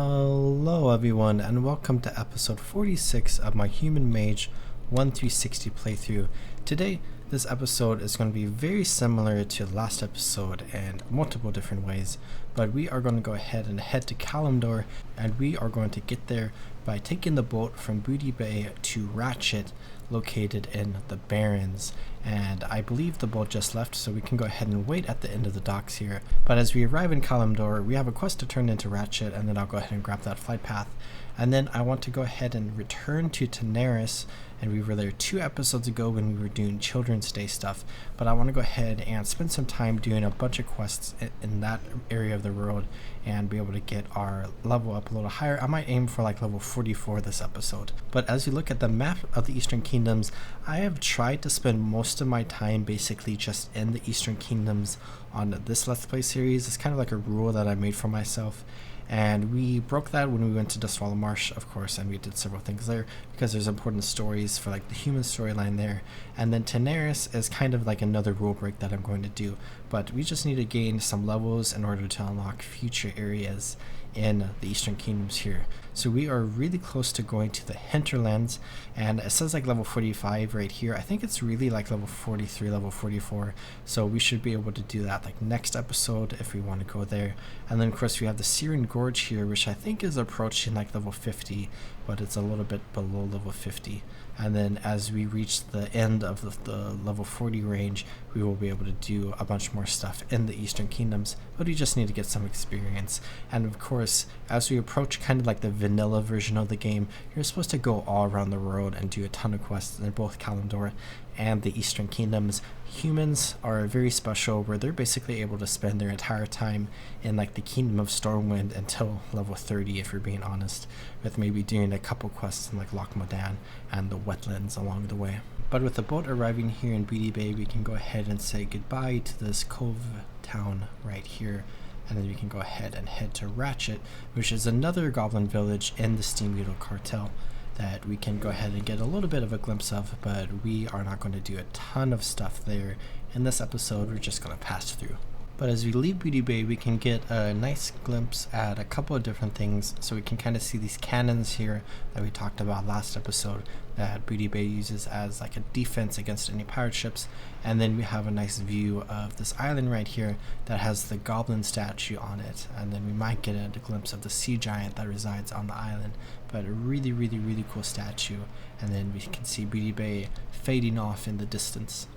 Hello everyone and welcome to episode 46 of my Human Mage 1360 playthrough. Today, this episode is going to be very similar to last episode in multiple different ways, but we are going to go ahead and head to Kalimdor, and we are going to get there by taking the boat from Booty Bay to Ratchet, located in the Barrens. And I believe the boat just left, so we can go ahead and wait at the end of the docks here. But as we arrive in Kalimdor, we have a quest to turn into Ratchet, and then I'll go ahead and grab that flight path. And then I want to go ahead and return to Tenaris, and we were there 2 episodes ago when we were doing Children's Day stuff. But I want to go ahead and spend some time doing a bunch of quests in that area of the world and be able to get our level up a little higher. I might aim for like level 44 this episode. But as you look at the map of the Eastern Kingdoms, I have tried to spend most of my time basically just in the Eastern Kingdoms on this Let's Play series. It's kind of like a rule that I made for myself. And we broke that when we went to Dustwallow Marsh, of course, and we did several things there because there's important stories for like the human storyline there. And then Tenaris is kind of like another rule break that I'm going to do, but we just need to gain some levels in order to unlock future areas in the Eastern Kingdoms here. So we are really close to going to the hinterlands, and it says like level 45 right here. I think it's really like level 43, level 44, so we should be able to do that like next episode if we want to go there. And then of course we have the Syrian Gorge here, which I think is approaching like level 50, but it's a little bit below level 50. And then as we reach the end of the level 40 range, we will be able to do a bunch more stuff in the Eastern Kingdoms, but we just need to get some experience. And of course, as we approach kind of like the vanilla version of the game, you're supposed to go all around the world and do a ton of quests in both Kalimdor and the Eastern Kingdoms. Humans are very special, where they're basically able to spend their entire time in like the Kingdom of Stormwind until level 30, if you're being honest, with maybe doing a couple quests in like Loch Modan and the wetlands along the way. But with the boat arriving here in Booty Bay, we can go ahead and say goodbye to this cove town right here, and then we can go ahead and head to Ratchet, which is another goblin village in the Steam Beetle Cartel that we can go ahead and get a little bit of a glimpse of, but we are not going to do a ton of stuff there in this episode. We're just going to pass through. But as we leave Booty Bay, we can get a nice glimpse at a couple of different things. So we can kind of see these cannons here that we talked about last episode that Booty Bay uses as like a defense against any pirate ships. And then we have a nice view of this island right here that has the goblin statue on it. And then we might get a glimpse of the sea giant that resides on the island. But a really, really, really cool statue. And then we can see Booty Bay fading off in the distance.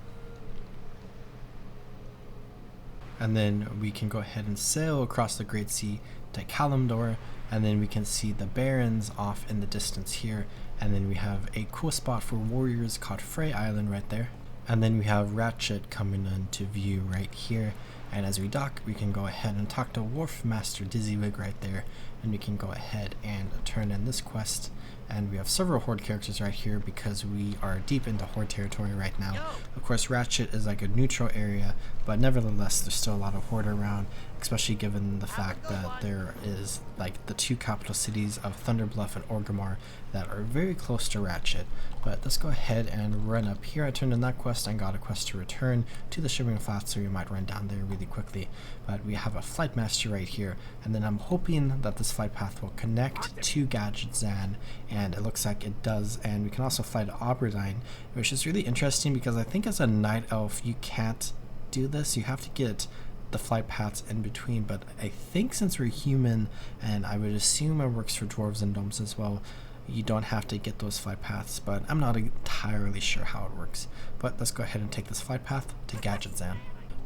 And then we can go ahead and sail across the Great Sea to Kalimdor, and then we can see the Barrens off in the distance here. And then we have a cool spot for warriors called Frey Island right there. And then we have Ratchet coming into view right here. And as we dock, we can go ahead and talk to Wharf Master Dizzywig right there, and we can go ahead and turn in this quest. And we have several Horde characters right here because we are deep into Horde territory right now. Of course, Ratchet is like a neutral area, but nevertheless, there's still a lot of Horde around, especially given the fact that there is like the 2 capital cities of Thunderbluff and Orgrimmar that are very close to Ratchet. But let's go ahead and run up here. I turned in that quest and got a quest to return to the Shimmering Flats, so we might run down there really quickly. But we have a Flight Master right here, and then I'm hoping that this flight path will connect to Gadget Zan, and it looks like it does. And we can also fly to Aberdeen, which is really interesting because I think as a Night Elf you can't do this. You have to get the flight paths in between, but I think since we're human, and I would assume it works for dwarves and gnomes as well, you don't have to get those flight paths, but I'm not entirely sure how it works. But let's go ahead and take this flight path to Gadget Zan.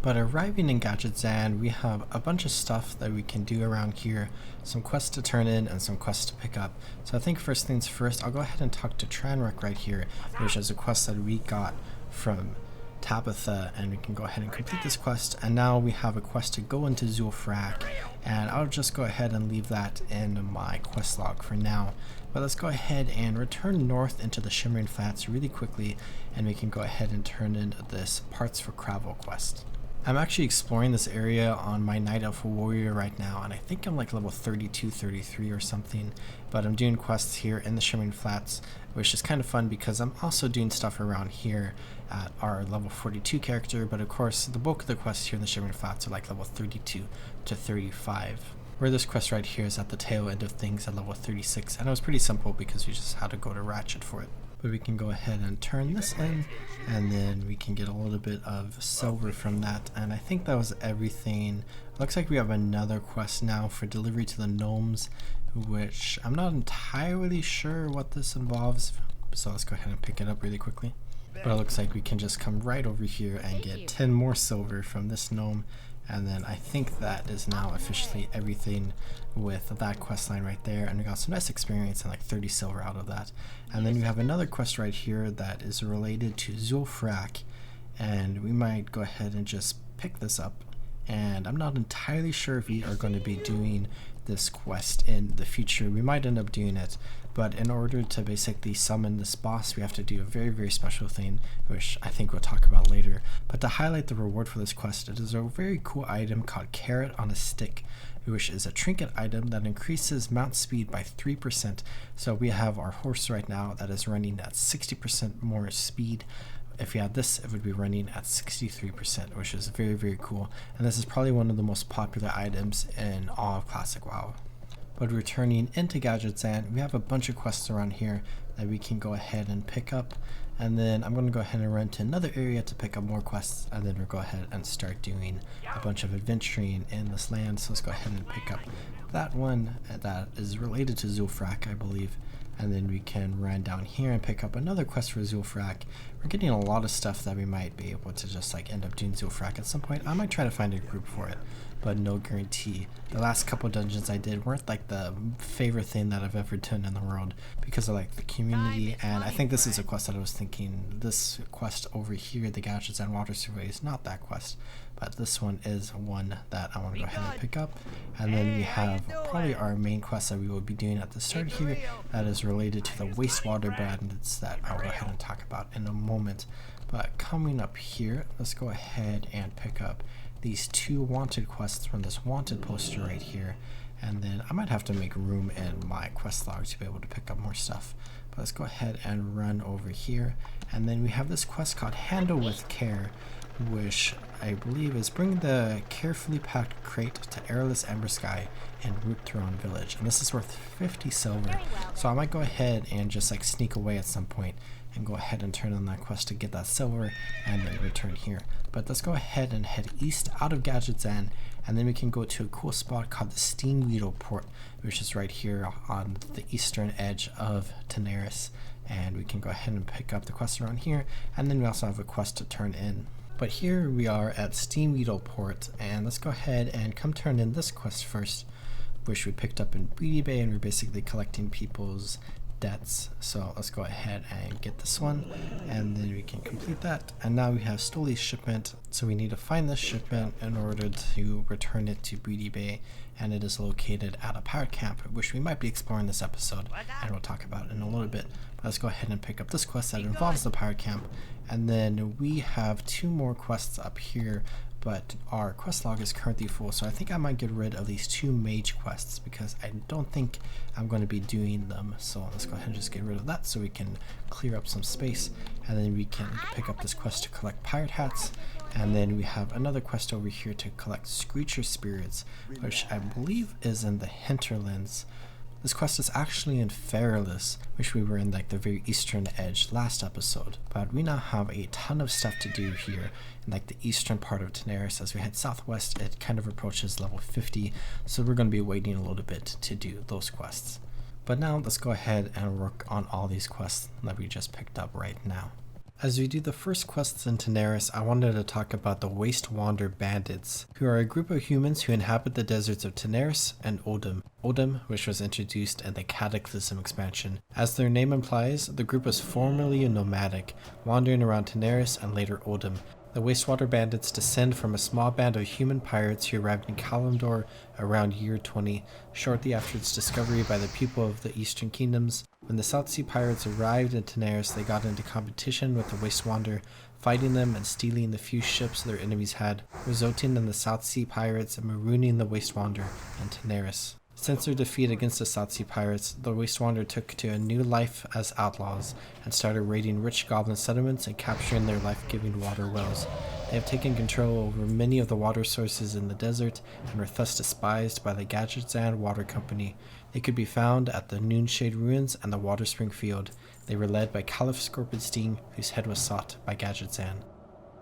But arriving in Gadget Zan, we have a bunch of stuff that we can do around here, some quests to turn in and some quests to pick up. So I think first things first, I'll go ahead and talk to Tranrek right here, which is a quest that we got from Tabitha, and we can go ahead and complete this quest. And now we have a quest to go into Zulfrak, and I'll just go ahead and leave that in my quest log for now. But let's go ahead and return north into the Shimmering Flats really quickly, and we can go ahead and turn in this Parts for Cravel quest. I'm actually exploring this area on my Night Elf Warrior right now, and I think I'm like level 32, 33 or something, but I'm doing quests here in the Shimmering Flats, which is kind of fun because I'm also doing stuff around here at our level 42 character, but of course the bulk of the quests here in the Shimmering Flats are like level 32 to 35. Where this quest right here is at the tail end of things at level 36, and it was pretty simple because you just had to go to Ratchet for it. But we can go ahead and turn this in, and then we can get a little bit of silver from that, and I think that was everything. Looks like we have another quest now for delivery to the gnomes, which I'm not entirely sure what this involves, so let's go ahead and pick it up really quickly. But it looks like we can just come right over here and get 10 more silver from this gnome, and then I think that is now officially everything with that quest line right there, and we got some nice experience and like 30 silver out of that. And then we have another quest right here that is related to Zul'Farrak, and we might go ahead and just pick this up. And I'm not entirely sure if we are going to be doing this quest in the future. We might end up doing it, but in order to basically summon this boss, we have to do a very special thing, which I think we'll talk about later. But to highlight the reward for this quest, it is a very cool item called Carrot on a Stick, which is a trinket item that increases mount speed by 3%. So we have our horse right now that is running at 60% more speed. If we had this, it would be running at 63%, which is very cool. And this is probably one of the most popular items in all of Classic WoW. But returning into Gadgetzan, we have a bunch of quests around here that we can go ahead and pick up. And then I'm going to go ahead and run to another area to pick up more quests, and then we'll go ahead and start doing a bunch of adventuring in this land. So let's go ahead and pick up that one that is related to Zul'Farrak, I believe. And then we can run down here and pick up another quest for Zul'Farrak. We're getting a lot of stuff that we might be able to just like end up doing Zul'Farrak at some point. I might try to find a group for it, but no guarantee. The last couple dungeons I did weren't like the favorite thing that I've ever done in the world because of like the community, and I think this is a quest that I was thinking, this quest over here, the Gadgetzan Water Survey, is not that quest, but this one is one that I want to go ahead and pick up. And then we have probably our main quest that we will be doing at the start here that is related to the wastewater bandits that I'll go ahead and talk about in a moment. But coming up here, let's go ahead and pick up these 2 wanted quests from this wanted poster right here, and then I might have to make room in my quest log to be able to pick up more stuff. But let's go ahead and run over here, and then we have this quest called Handle with Care, which I believe is bring the carefully packed crate to Airless Ember Sky in Root Throne Village, and this is worth 50 silver. So I might go ahead and just like sneak away at some point and go ahead and turn on that quest to get that silver and then return here. But let's go ahead and head east out of Gadgetzan, and then we can go to a cool spot called the Steamweedle Port, which is right here on the eastern edge of Daenerys, and we can go ahead and pick up the quest around here, and then we also have a quest to turn in. But here we are at Steamweedle Port, and let's go ahead and come turn in this quest first, which we picked up in Beatty Bay, and we're basically collecting people's debts. So let's go ahead and get this one, and then we can complete that. And now we have Stoli's shipment, so we need to find this shipment in order to return it to Beatty Bay, and it is located at a pirate camp, which we might be exploring this episode, and we'll talk about it in a little bit. But let's go ahead and pick up this quest that involves the pirate camp, and then we have 2 more quests up here, but our quest log is currently full, so I think I might get rid of these 2 mage quests because I don't think I'm going to be doing them. So let's go ahead and just get rid of that so we can clear up some space, and then we can pick up this quest to collect pirate hats. And then we have another quest over here to collect Screecher Spirits, which I believe is in the hinterlands. This quest is actually in Feralus, which we were in like the very eastern edge last episode. But we now have a ton of stuff to do here in like the eastern part of Daenerys. As we head southwest, it kind of approaches level 50, so we're going to be waiting a little bit to do those quests. But now let's go ahead and work on all these quests that we just picked up right now. As we do the first quests in Daenerys, I wanted to talk about the Wastewater Bandits, who are a group of humans who inhabit the deserts of Daenerys and Odem. Odem, which was introduced in the Cataclysm expansion. As their name implies, the group was formerly nomadic, wandering around Daenerys and later Odem. The Wastewater Bandits descend from a small band of human pirates who arrived in Kalimdor around year 20, shortly after its discovery by the people of the Eastern Kingdoms. When the South Sea pirates arrived in Daenerys, they got into competition with the Wastewater, fighting them and stealing the few ships their enemies had, resulting in the South Sea pirates marooning the Wastewater and Daenerys. Since their defeat against the South Sea pirates, the Wastewater took to a new life as outlaws and started raiding rich goblin settlements and capturing their life-giving water wells. They have taken control over many of the water sources in the desert and were thus despised by the Gadgetzan Water Company. They could be found at the Noonshade Ruins and the Water Spring Field. They were led by Caliph Scorpidstein, whose head was sought by Gadgetzan.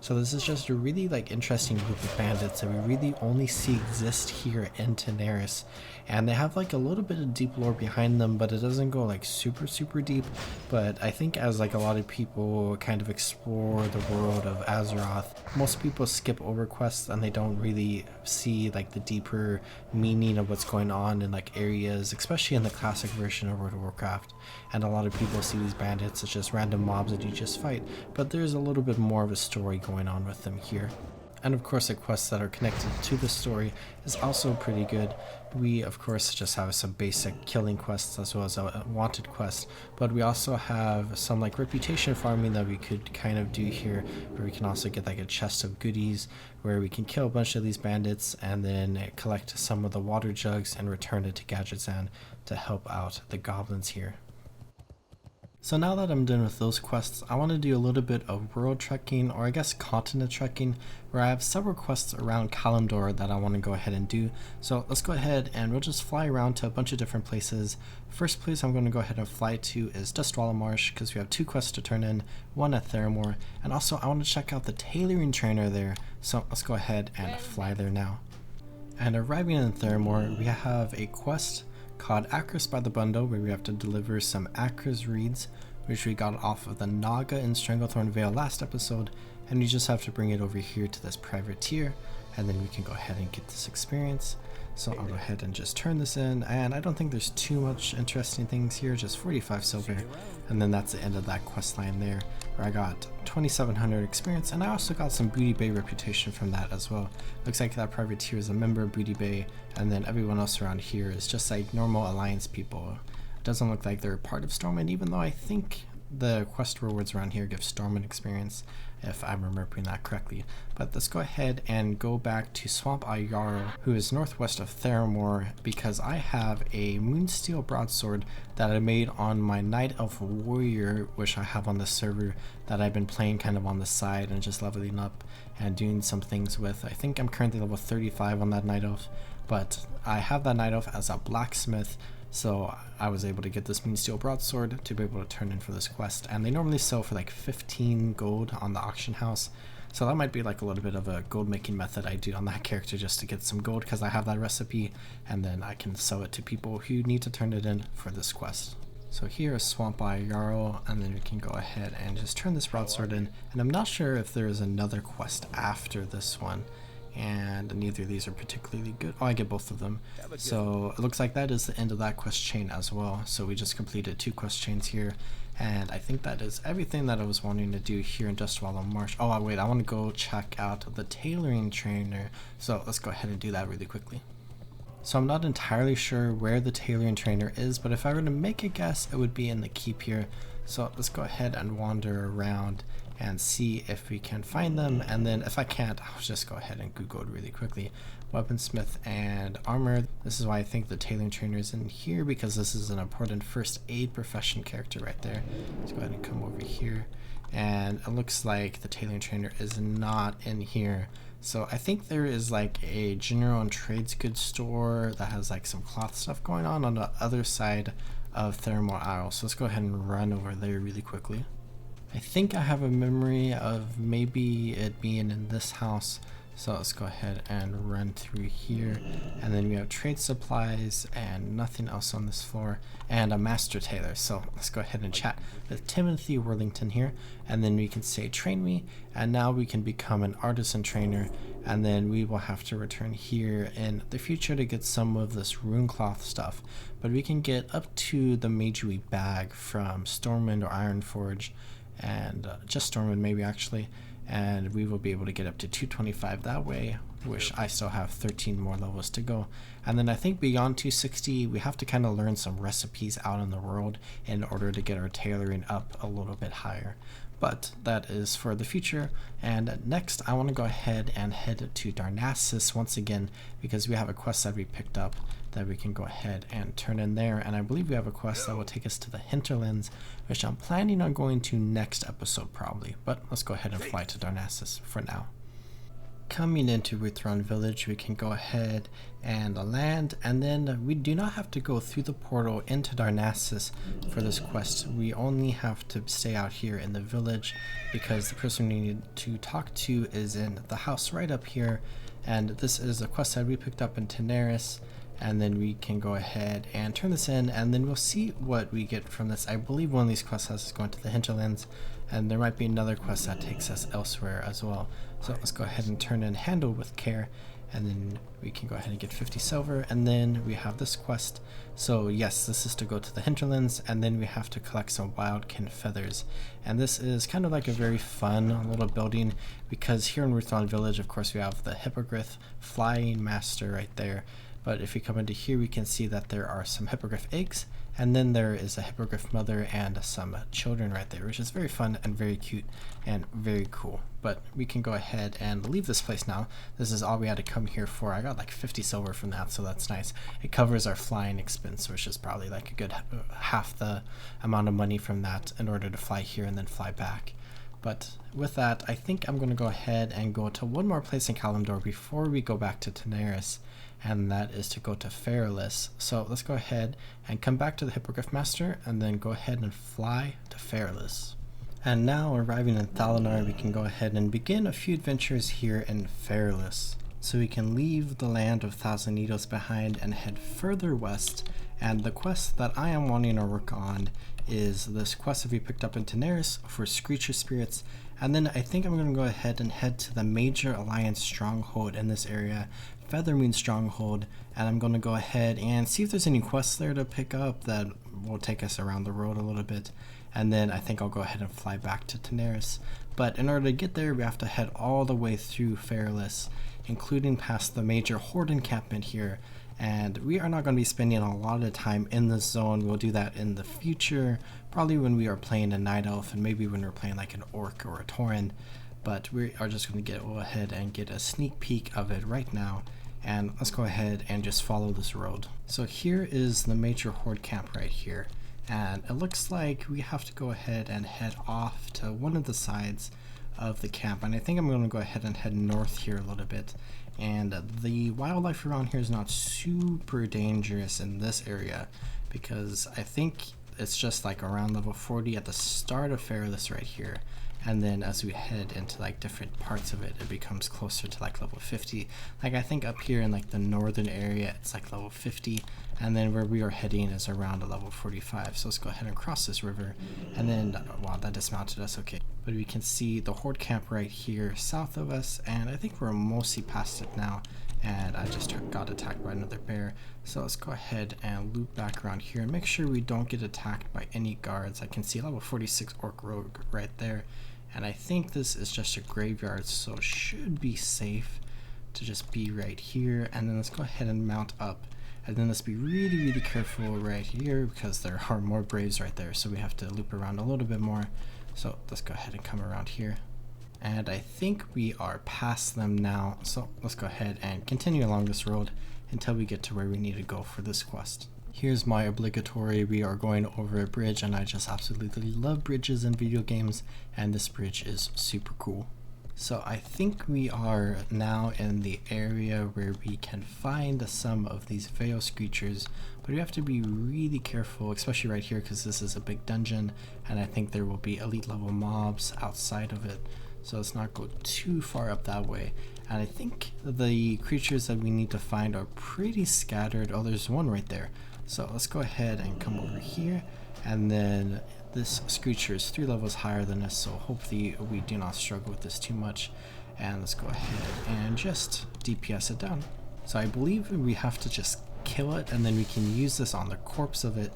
So this is just a really interesting group of bandits that we really only see exist here in Tenaris, and they have a little bit of deep lore behind them, but it doesn't go super deep. But I think as a lot of people kind of explore the world of Azeroth, most people skip over quests and they don't really see the deeper meaning of what's going on in areas, especially in the classic version of World of Warcraft. And a lot of people see these bandits as just random mobs that you just fight, but there's a little bit more of a story going on with them here. And of course the quests that are connected to the story is also pretty good. We of course just have some basic killing quests as well as a wanted quest, but we also have some reputation farming that we could kind of do here, where we can also get a chest of goodies where we can kill a bunch of these bandits and then collect some of the water jugs and return it to Gadgetzan to help out the goblins here. So now that I'm done with those quests, I want to do a little bit of world trekking, or I guess continent trekking, where I have several quests around Kalimdor that I want to go ahead and do. So let's go ahead and we'll just fly around to a bunch of different places. First place I'm going to go ahead and fly to is Dustwallow Marsh, because we have 2 quests to turn in, one at Theramore, and also I want to check out the tailoring trainer there. So let's go ahead and fly there now. And arriving in Theramore, we have a quest called Acris by the Bundle, where we have to deliver some Acris reeds, which we got off of the Naga in Stranglethorn Vale last episode, and you just have to bring it over here to this private tier, and then we can go ahead and get this experience. So I'll go ahead and just turn this in, and I don't think there's too much interesting things here, just 45 silver, and then that's the end of that quest line there, where I got 2700 experience, and I also got some Booty Bay reputation from that as well. Looks like that private tier is a member of Booty Bay, and then everyone else around here is just normal Alliance people. It doesn't look like they're a part of Stormwind, even though I think the quest rewards around here give Stormwind experience, if I'm remembering that correctly. But let's go ahead and go back to Swamp Eye Jarl, who is northwest of Theramore, because I have a Moonsteel broadsword that I made on my Night Elf Warrior, which I have on the server, that I've been playing kind of on the side and just leveling up and doing some things with. I think I'm currently level 35 on that Night Elf, but I have that Night Elf as a blacksmith, so I was able to get this Moonsteel broadsword to be able to turn in for this quest, and they normally sell for 15 gold on the auction house, so that might be a little bit of a gold making method I do on that character just to get some gold, because I have that recipe, and then I can sell it to people who need to turn it in for this quest. So here is Swamp Eye Jarl, and then we can go ahead and just turn this broadsword in, and I'm not sure if there is another quest after this one, and neither of these are particularly good. Oh, I get both of them. So it looks like that is the end of that quest chain as well. So we just completed 2 quest chains here, and I think that is everything that I was wanting to do here in Dustwallow Marsh. Oh wait, I want to go check out the tailoring trainer, so let's go ahead and do that really quickly. So I'm not entirely sure where the tailoring trainer is, but if I were to make a guess, it would be in the keep here. So let's go ahead and wander around and see if we can find them, and then if I can't, I'll just go ahead and Google it really quickly. Weaponsmith and armor. This is why I think the tailoring trainer is in here, because this is an important first aid profession character right there. Let's go ahead and come over here, and it looks like the tailoring trainer is not in here. So I think there is a general and trades goods store that has some cloth stuff going on the other side of Theramore Isle. So let's go ahead and run over there really quickly. I think I have a memory of maybe it being in this house, so let's go ahead and run through here, and then we have trade supplies and nothing else on this floor, and a master tailor. So let's go ahead and chat with Timothy Worthington here, and then we can say train me, and now we can become an artisan trainer, and then we will have to return here in the future to get some of this rune cloth stuff, but we can get up to the Mage bag from Stormwind or Ironforge, and just Stormwind maybe actually, and we will be able to get up to 225 that way, which I still have 13 more levels to go. And then I think beyond 260 we have to kind of learn some recipes out in the world in order to get our tailoring up a little bit higher, but that is for the future. And next I want to go ahead and head to Darnassus once again, because we have a quest that we picked up that we can go ahead and turn in there, and I believe we have a quest that will take us to the hinterlands, which I'm planning on going to next episode probably, but let's go ahead and fly to Darnassus for now. Coming into Ruthron Village, we can go ahead and land, and then we do not have to go through the portal into Darnassus for this quest. We only have to stay out here in the village because the person we need to talk to is in the house right up here, and this is a quest that we picked up in Teneris. And then we can go ahead and turn this in, and then we'll see what we get from this. I believe one of these quests is going to the hinterlands, and there might be another quest that takes us elsewhere as well. So let's go ahead and turn in Handle with Care, and then we can go ahead and get 50 silver, and then we have this quest. So yes, this is to go to the hinterlands, and then we have to collect some wildkin feathers. And this is kind of like a very fun little building, because here in Ruthron Village, of course, we have the Hippogriff Flying Master right there. But if we come into here, we can see that there are some hippogriff eggs, and then there is a hippogriff mother and some children right there, which is very fun and very cute and very cool. But we can go ahead and leave this place now. This is all we had to come here for. I got like 50 silver from that, so that's nice. It covers our flying expense, which is probably like a good half the amount of money from that in order to fly here and then fly back. But with that, I think I'm going to go ahead and go to one more place in Kalimdor before we go back to Teneris, and that is to go to Feralus. So let's go ahead and come back to the Hippogriff Master, and then go ahead and fly to Feralus. And now, arriving in Thalinar, we can go ahead and begin a few adventures here in Feralus. So we can leave the land of Thousand Needles behind and head further west, and the quest that I am wanting to work on is this quest that we picked up in Teneris for Screecher Spirits, and then I think I'm going to go ahead and head to the Major Alliance Stronghold in this area, Feathermoon Stronghold, and I'm going to go ahead and see if there's any quests there to pick up that will take us around the road a little bit, and then I think I'll go ahead and fly back to Teneris. But in order to get there, we have to head all the way through Feralus, including past the major horde encampment here, and we are not going to be spending a lot of time in this zone. We'll do that in the future, probably when we are playing a Night Elf, and maybe when we're playing like an Orc or a Tauren, but we are just going to go ahead and get a sneak peek of it right now, and let's go ahead and just follow this road. So here is the major horde camp right here, and it looks like we have to go ahead and head off to one of the sides of the camp, and I think I'm going to go ahead and head north here a little bit. And the wildlife around here is not super dangerous in this area, because I think it's just like around level 40 at the start of Feralus right here, and then as we head into like different parts of it, it becomes closer to like level 50. Like I think up here in like the northern area it's like level 50, and then where we are heading is around a level 45. So let's go ahead and cross this river, and then wow, that dismounted us. Okay, but we can see the horde camp right here south of us, and I think we're mostly past it now, and I just got attacked by another bear. So let's go ahead and loop back around here and make sure we don't get attacked by any guards. I can see level 46 orc rogue right there, and I think this is just a graveyard, so it should be safe to just be right here. And then let's go ahead and mount up, and then let's be really careful right here because there are more braves right there, so we have to loop around a little bit more. So let's go ahead and come around here, and I think we are past them now, so let's go ahead and continue along this road until we get to where we need to go for this quest. Here's my obligatory, we are going over a bridge, and I just absolutely love bridges in video games, and this bridge is super cool. So I think we are now in the area where we can find some of these Veil Screechers, but we have to be really careful, especially right here because this is a big dungeon, and I think there will be elite level mobs outside of it. So let's not go too far up that way. And I think the creatures that we need to find are pretty scattered. Oh, there's one right there. So let's go ahead and come over here, and then this Screecher is 3 levels higher than us, so hopefully we do not struggle with this too much. And let's go ahead and just DPS it down. So I believe we have to just kill it, and then we can use this on the corpse of it,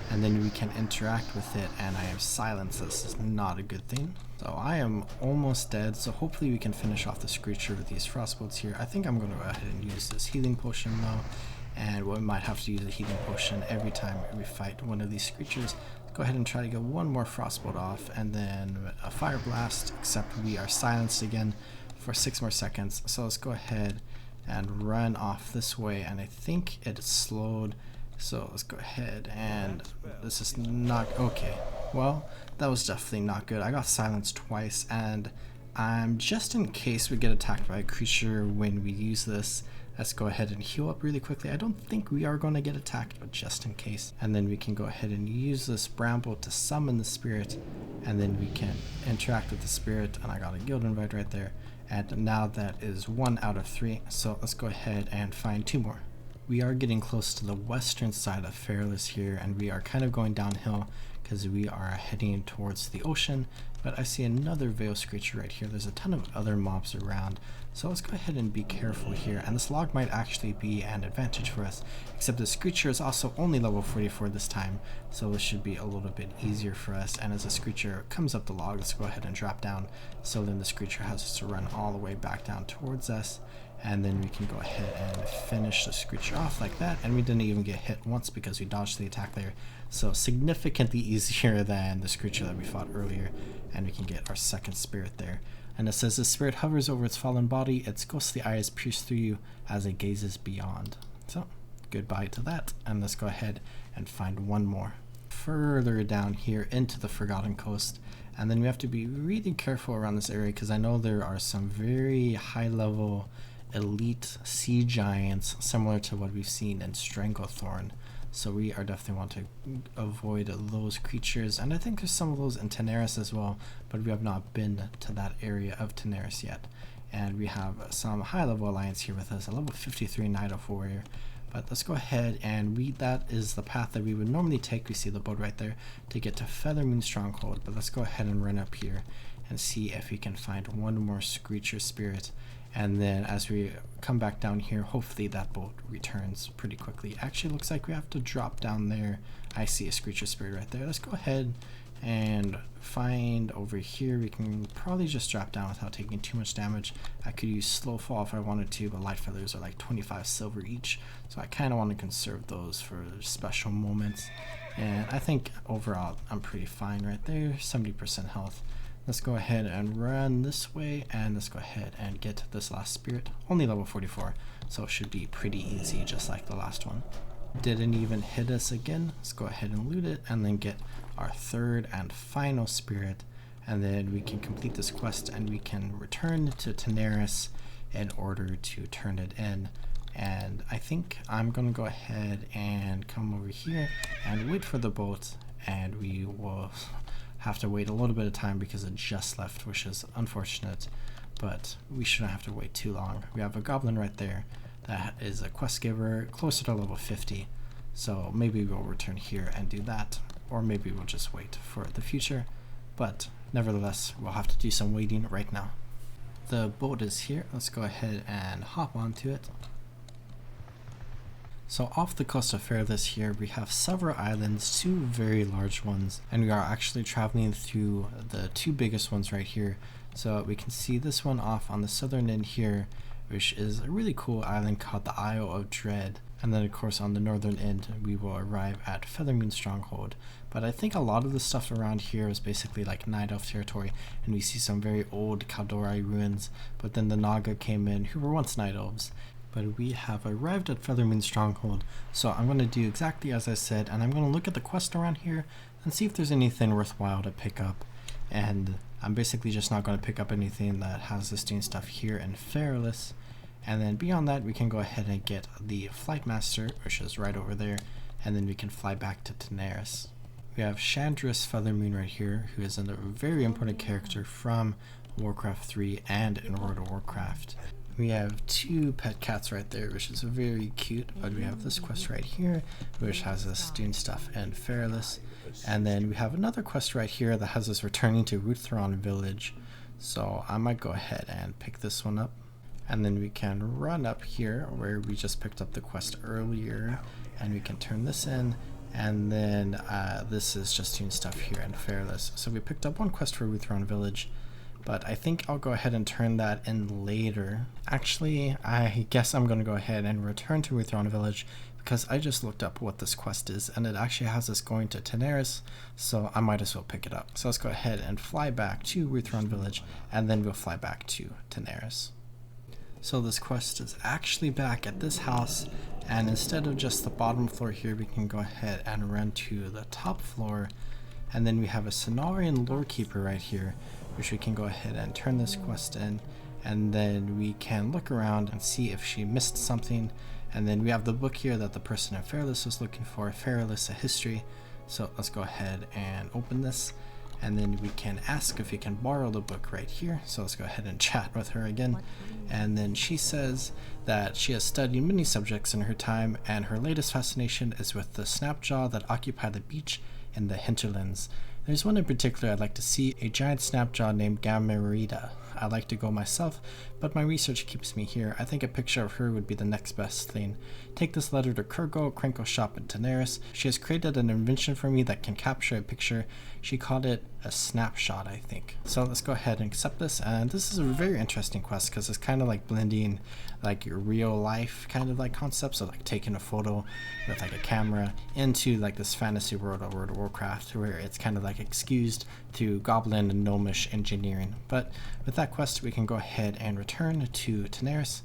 and then we can interact with it, and I have silenced this. Is not a good thing. So I am almost dead, so hopefully we can finish off the Screecher with these frostbolts here. I think I'm going to go ahead and use this healing potion though, and we might have to use a healing potion every time we fight one of these Screechers. Go ahead and try to get one more frostbolt off, and then a fire blast, except we are silenced again for 6 more seconds. So let's go ahead and run off this way, and I think it slowed. So let's go ahead, and this is not okay. Well, that was definitely not good. I got silenced twice, and Just in case we get attacked by a creature when we use this, let's go ahead and heal up really quickly. I don't think we are going to get attacked, but just in case. And then we can go ahead and use this bramble to summon the spirit, and then we can interact with the spirit. And I got a guild invite right there. And now that is 1 out of 3. So let's go ahead and find 2 more. We are getting close to the western side of Fairless here, and we are kind of going downhill because we are heading towards the ocean. But I see another Veil Screecher right here. There's a ton of other mobs around, so let's go ahead and be careful here. And this log might actually be an advantage for us, except the Screecher is also only level 44 this time, so this should be a little bit easier for us. And as the Screecher comes up the log, let's go ahead and drop down, so then the Screecher has to run all the way back down towards us. And then we can go ahead and finish the Screecher off like that, and we didn't even get hit once because we dodged the attack there. So significantly easier than the Screecher that we fought earlier, and we can get our second spirit there. And it says the spirit hovers over its fallen body, its ghostly eyes pierce through you as it gazes beyond. So goodbye to that, and let's go ahead and find 1 more further down here into the Forgotten Coast. And then we have to be really careful around this area because I know there are some very high level elite sea giants similar to what we've seen in Stranglethorn, so we are definitely want to avoid those creatures. And I think there's some of those in Tenaris as well, but we have not been to that area of Tenaris yet. And we have some high level alliance here with us, a level 53 Night Elf Warrior. But let's go ahead and that is the path that we would normally take. We see the boat right there to get to Feathermoon Stronghold, but let's go ahead and run up here and see if we can find 1 more Screecher spirit. And then as we come back down here, hopefully that boat returns pretty quickly. Actually, looks like we have to drop down there. I see a Screecher spirit right there. Let's go ahead and find over here. We can probably just drop down without taking too much damage. I could use slow fall if I wanted to, but light feathers are like 25 silver each, so I kind of want to conserve those for special moments. And I think overall I'm pretty fine right there, 70% health. Let's go ahead and run this way, and let's go ahead and get this last spirit. Only level 44, so it should be pretty easy, just like the last one. Didn't even hit us again. Let's go ahead and loot it, and then get our 3rd and final spirit. And then we can complete this quest, and we can return to Tenaris in order to turn it in. And I think I'm going to go ahead and come over here and wait for the boat, and we will have to wait a little bit of time because it just left, which is unfortunate, but we shouldn't have to wait too long. We have a goblin right there that is a quest giver closer to level 50, so maybe we'll return here and do that, or maybe we'll just wait for the future, but nevertheless we'll have to do some waiting right now. The boat is here. Let's go ahead and hop onto it. So off the coast of Fairless here, we have several islands, 2 very large ones, and we are actually traveling through the 2 biggest ones right here. So we can see this one off on the southern end here, which is a really cool island called the Isle of Dread. And then of course on the northern end, we will arrive at Feathermoon Stronghold. But I think a lot of the stuff around here is basically like Night Elf territory, and we see some very old Kaldori ruins, but then the Naga came in, who were once Night Elves. But we have arrived at Feathermoon Stronghold, so I'm going to do exactly as I said, and I'm going to look at the quest around here and see if there's anything worthwhile to pick up. And I'm basically just not going to pick up anything that has us doing stuff here in Fairless. And then beyond that, we can go ahead and get the Flight Master, which is right over there, and then we can fly back to Tenaris. We have Chandris Feathermoon right here, who is a very important character from Warcraft 3 and in World of Warcraft. We have 2 pet cats right there, which is very cute, but we have this quest right here, which has us doing stuff in Fairless. And then we have another quest right here that has us returning to Ruthron Village. So I might go ahead and pick this one up. And then we can run up here where we just picked up the quest earlier, and we can turn this in. And then this is just doing stuff here in Fairless. So we picked up 1 quest for Ruthron Village, but I think I'll go ahead and turn that in later. Actually, I guess I'm going to go ahead and return to Ruthron Village because I just looked up what this quest is, and it actually has us going to Tenaris, so I might as well pick it up. So let's go ahead and fly back to Ruthron Village, and then we'll fly back to Tenaris. So this quest is actually back at this house, and instead of just the bottom floor here, we can go ahead and run to the top floor. And then we have a Cenarian Lorekeeper right here, which we can go ahead and turn this quest in, and then we can look around and see if she missed something. And then we have the book here that the person in Fairless was looking for, Fairless, a history. So let's go ahead and open this, and then we can ask if we can borrow the book right here. So let's go ahead and chat with her again. And then she says that she has studied many subjects in her time, and her latest fascination is with the snapjaw that occupy the beach in the hinterlands. There's one in particular I'd like to see, a giant snapjaw named Gamarita. I'd like to go myself, but my research keeps me here. I think a picture of her would be the next best thing. Take this letter to Kurgo, Krenko's shop in Daenerys. She has created an invention for me that can capture a picture. She called it a snapshot, I think. So let's go ahead and accept this, and this is a very interesting quest because it's kind of like blending like your real life kind of like concepts of like taking a photo with like a camera into like this fantasy world of World of Warcraft, where it's kind of like excused through goblin and gnomish engineering. But with that quest, we can go ahead and return to Daenerys.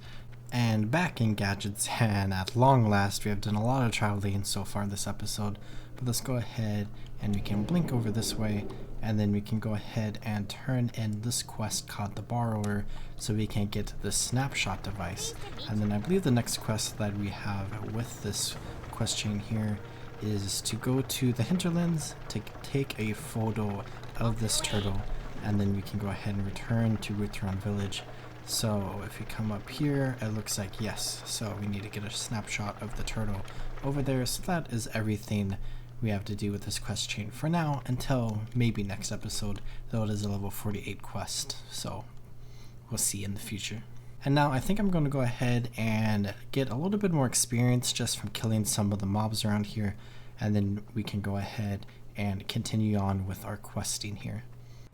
And back in Gadget's Hand, at long last, we have done a lot of traveling so far in this episode, but let's go ahead and we can blink over this way, and then we can go ahead and turn in this quest called the Borrower, so we can get the snapshot device. And then I believe the next quest that we have with this quest chain here is to go to the hinterlands to take a photo of this turtle, and then we can go ahead and return to Ruthron Village. So if we come up here, it looks like yes, so we need to get a snapshot of the turtle over there. So that is everything we have to do with this quest chain for now, until maybe next episode, though it is a level 48 quest, so we'll see in the future. And now I think I'm going to go ahead and get a little bit more experience just from killing some of the mobs around here, and then we can go ahead and continue on with our questing here.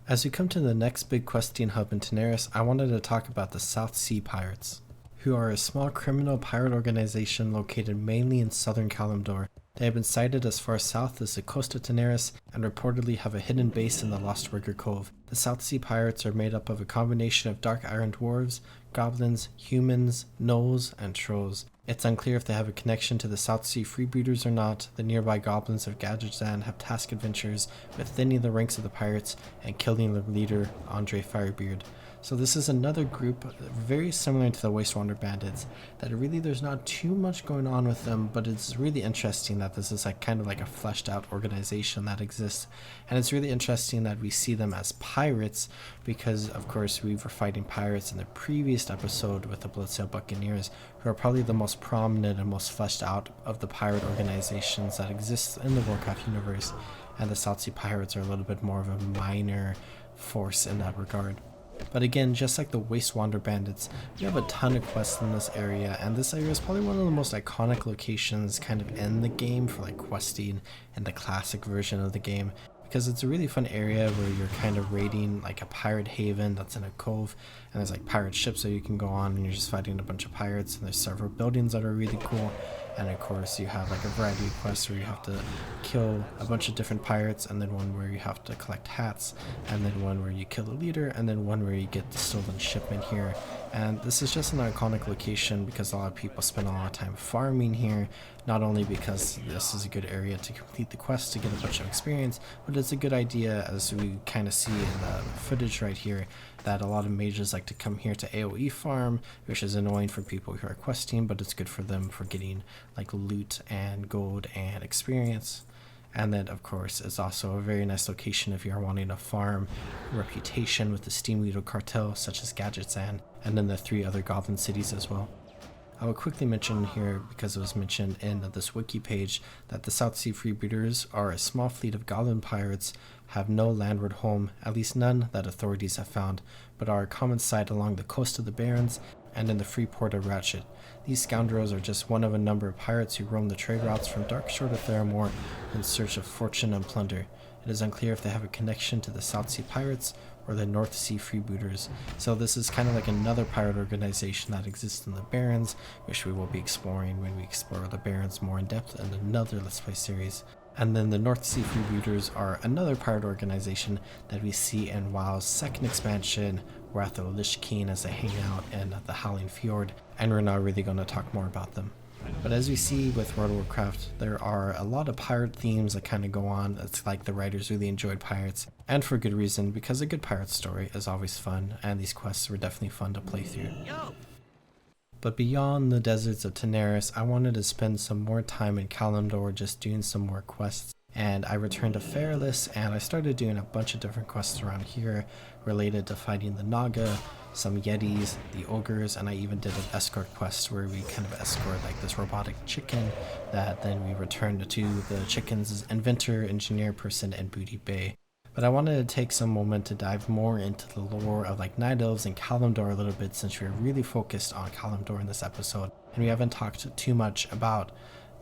As we come to the next big questing hub in Daenerys, I wanted to talk about the South Sea Pirates, who are a small criminal pirate organization located mainly in southern Kalimdor. They have been sighted as far south as the coast of Daenerys and reportedly have a hidden base in the Lost Rigger Cove. The South Sea Pirates are made up of a combination of dark iron dwarves, goblins, humans, gnolls, and trolls. It's unclear if they have a connection to the South Sea freebooters or not. The nearby goblins of Gadgetzan have task adventures with thinning the ranks of the pirates and killing the leader, Andre Firebeard. So this is another group very similar to the Wastewander Bandits, that really there's not too much going on with them, but it's really interesting that this is like kind of like a fleshed out organization that exists. And it's really interesting that we see them as pirates, because of course we were fighting pirates in the previous episode with the Bloodsail Buccaneers, who are probably the most prominent and most fleshed out of the pirate organizations that exist in the Warcraft universe. And the South Sea Pirates are a little bit more of a minor force in that regard. But again, just like the Wastewander Bandits, we have a ton of quests in this area, and this area is probably one of the most iconic locations kind of in the game for like questing in the classic version of the game, because it's a really fun area where you're kind of raiding like a pirate haven that's in a cove, and there's like pirate ships that you can go on, and you're just fighting a bunch of pirates, and there's several buildings that are really cool. And of course you have like a variety of quests where you have to kill a bunch of different pirates, and then one where you have to collect hats, and then one where you kill the leader, and then one where you get the stolen shipment here. And this is just an iconic location because a lot of people spend a lot of time farming here, not only because this is a good area to complete the quest to get a bunch of experience, but it's a good idea, as we kind of see in the footage right here, that a lot of mages like to come here to AoE farm, which is annoying for people who are questing, but it's good for them for getting like loot and gold and experience. And then of course it's also a very nice location if you are wanting to farm reputation with the Steamweedle cartel, such as Gadgetzan, and then the 3 other goblin cities as well. I will quickly mention here, because it was mentioned in this wiki page, that the South Sea Freebooters are a small fleet of goblin pirates, have no landward home, at least none that authorities have found, but are a common sight along the coast of the Barrens and in the free port of Ratchet. These scoundrels are just one of a number of pirates who roam the trade routes from Darkshore to Theramore in search of fortune and plunder. It is unclear if they have a connection to the South Sea Pirates or the North Sea Freebooters. So this is kind of like another pirate organization that exists in the Barrens, which we will be exploring when we explore the Barrens more in depth in another Let's Play series. And then the North Sea Freebooters are another pirate organization that we see in WoW's second expansion, Wrath of Lich King, as they hang out in the Howling Fjord, and we're not really going to talk more about them. But as we see with World of Warcraft, there are a lot of pirate themes that kind of go on. It's like the writers really enjoyed pirates, and for good reason, because a good pirate story is always fun, and these quests were definitely fun to play through. But beyond the deserts of Teneris, I wanted to spend some more time in Kalimdor just doing some more quests. And I returned to Fairless, and I started doing a bunch of different quests around here related to fighting the Naga, some Yetis, the Ogres, and I even did an escort quest where we kind of escort like this robotic chicken that then we returned to the chicken's inventor, engineer person in Booty Bay. But I wanted to take some moment to dive more into the lore of like Night Elves and Kalimdor a little bit, since we're really focused on Kalimdor in this episode, and we haven't talked too much about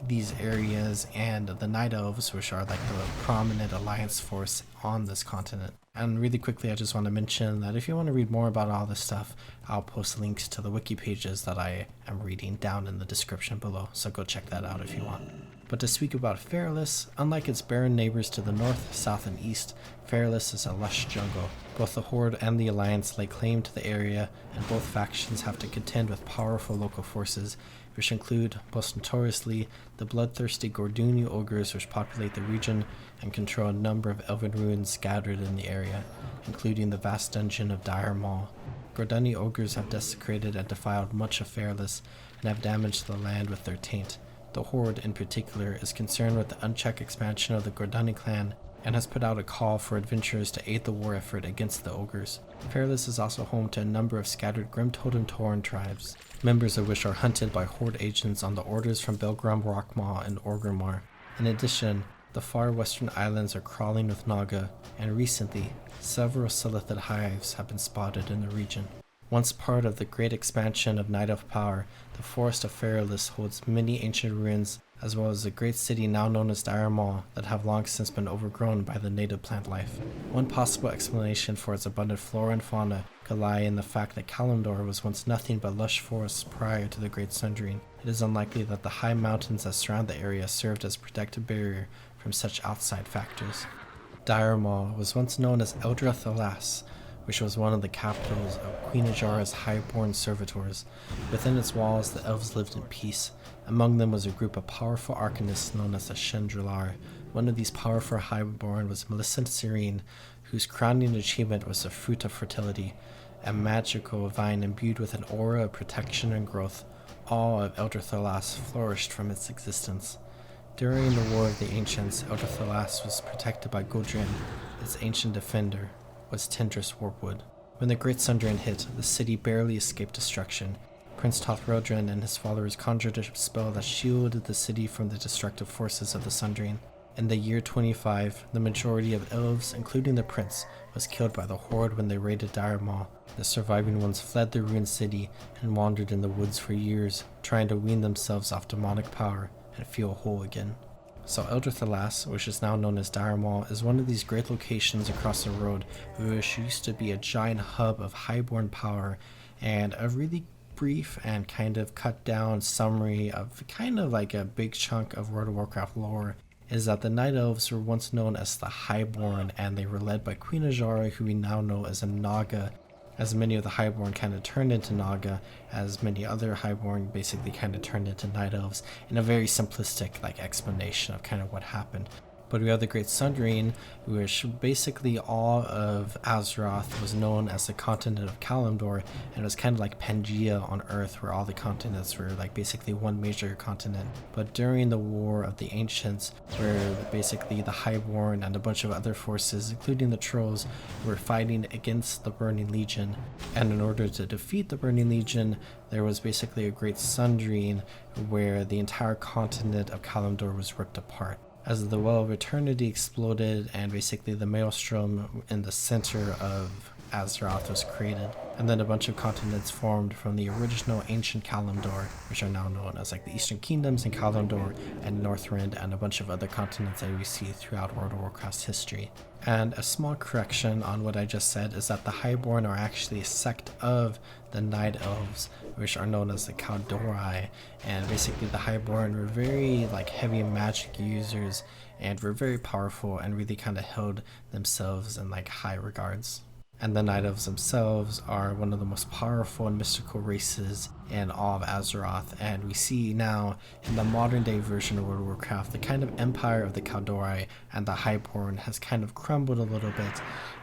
these areas and the Night Elves, which are like the prominent alliance force on this continent. And really quickly, I just want to mention that if you want to read more about all this stuff, I'll post links to the wiki pages that I am reading down in the description below, so go check that out if you want. But to speak about Fairless, unlike its barren neighbors to the north, south, and east, Fairless is a lush jungle. Both the Horde and the Alliance lay claim to the area, and both factions have to contend with powerful local forces, which include, most notoriously, the bloodthirsty Gorduni ogres which populate the region and control a number of elven ruins scattered in the area, including the vast dungeon of Dire Maw. Gorduni ogres have desecrated and defiled much of Fairless, and have damaged the land with their taint. The Horde, in particular, is concerned with the unchecked expansion of the Gordani clan, and has put out a call for adventurers to aid the war effort against the ogres. Fairless is also home to a number of scattered Grim Totem Tauren tribes, members of which are hunted by Horde agents on the orders from Belgram Rockmaw and Orgrimmar. In addition, the far western islands are crawling with Naga, and recently, several Silithid hives have been spotted in the region. Once part of the great expansion of Night Elf power, the Forest of Fairless holds many ancient ruins, as well as a great city now known as Dire Maw that have long since been overgrown by the native plant life. One possible explanation for its abundant flora and fauna could lie in the fact that Kalimdor was once nothing but lush forests prior to the Great Sundering. It is unlikely that the high mountains that surround the area served as a protective barrier from such outside factors. Dire Maw was once known as Eldrath Alas, which was one of the capitals of Queen Ajara's highborn servitors. Within its walls, the elves lived in peace. Among them was a group of powerful arcanists known as the Shendrilar. One of these powerful highborn was Millicent Serene, whose crowning achievement was the Fruit of Fertility, a magical vine imbued with an aura of protection and growth. All of Eldrath flourished from its existence. During the War of the Ancients, Eldrath was protected by Gudrun, its ancient defender, was Tendrous Warpwood. When the Great Sundering hit, the city barely escaped destruction. Prince Tothrodrin and his followers conjured a spell that shielded the city from the destructive forces of the Sundering. In the year 25, the majority of elves, including the prince, was killed by the Horde when they raided Dire Maw. The surviving ones fled the ruined city and wandered in the woods for years, trying to wean themselves off demonic power and feel whole again. So Eldrath Alas, which is now known as Dire Maw, is one of these great locations across the road, which used to be a giant hub of highborn power, and a really brief and kind of cut down summary of kind of like a big chunk of World of Warcraft lore is that the Night Elves were once known as the Highborn, and they were led by Queen Ajara, who we now know as a Naga, as many of the Highborn kind of turned into Naga, as many other Highborn basically kind of turned into Night Elves, in a very simplistic like explanation of kind of what happened. But we have the Great Sundering, which basically all of Azeroth was known as the continent of Kalimdor, and it was kind of like Pangea on Earth, where all the continents were like basically one major continent. But during the War of the Ancients, where basically the Highborn and a bunch of other forces, including the Trolls, were fighting against the Burning Legion, and in order to defeat the Burning Legion, there was basically a Great Sundering where the entire continent of Kalimdor was ripped apart, as the Well of Eternity exploded and basically the Maelstrom in the center of Azeroth was created. And then a bunch of continents formed from the original ancient Kalimdor, which are now known as like the Eastern Kingdoms in Kalimdor and Northrend, and a bunch of other continents that we see throughout World of Warcraft's history. And a small correction on what I just said is that the Highborn are actually a sect of the Night Elves, which are known as the Kaldori, and basically the Highborn were very like heavy magic users and were very powerful and really kind of held themselves in like high regards. And the Night Elves themselves are one of the most powerful and mystical races in all of Azeroth, and we see now in the modern day version of World of Warcraft, the kind of empire of the Kaldori and the Highborn has kind of crumbled a little bit.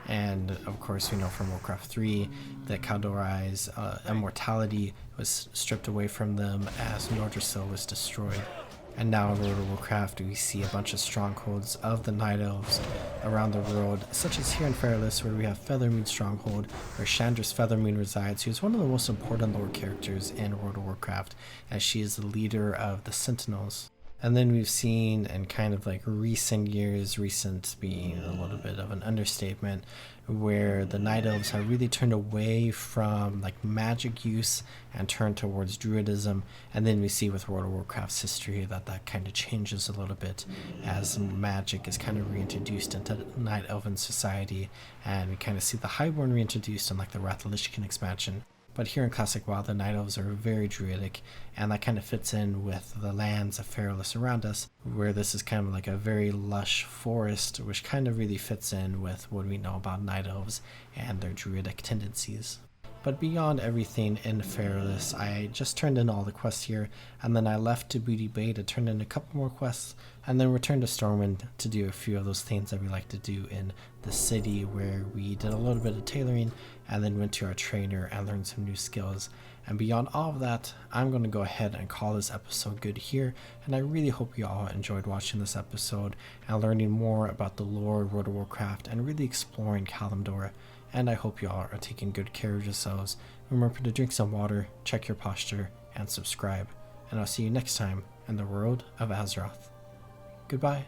And of course, we know from Warcraft 3 that Kaldori's immortality was stripped away from them as Nordrassil was destroyed. And now in World of Warcraft, we see a bunch of strongholds of the Night Elves around the world, such as here in Fairless, where we have Feathermoon Stronghold, where Chandra's Feathermoon resides, who is one of the most important lore characters in World of Warcraft, as she is the leader of the Sentinels. And then we've seen in kind of like recent years, recent being a little bit of an understatement, where the Night Elves have really turned away from like magic use and turned towards druidism. And then we see with World of Warcraft's history that kind of changes a little bit as magic is kind of reintroduced into Night Elven society, and we kind of see the Highborn reintroduced in like the Wrath of Lich King expansion. But here in Classic WoW, the Night Elves are very druidic, and that kind of fits in with the lands of Fairless around us, where this is kind of like a very lush forest, which kind of really fits in with what we know about Night Elves and their druidic tendencies. But beyond everything in Fairless, I just turned in all the quests here, and then I left to Booty Bay to turn in a couple more quests, and then returned to Stormwind to do a few of those things that we like to do in the city, where we did a little bit of tailoring, and then went to our trainer and learned some new skills. And beyond all of that, I'm going to go ahead and call this episode good here, and I really hope you all enjoyed watching this episode and learning more about the lore of World of Warcraft and really exploring Kalimdor. And I hope you all are taking good care of yourselves. Remember to drink some water, check your posture, and subscribe. And I'll see you next time in the world of Azeroth. Goodbye.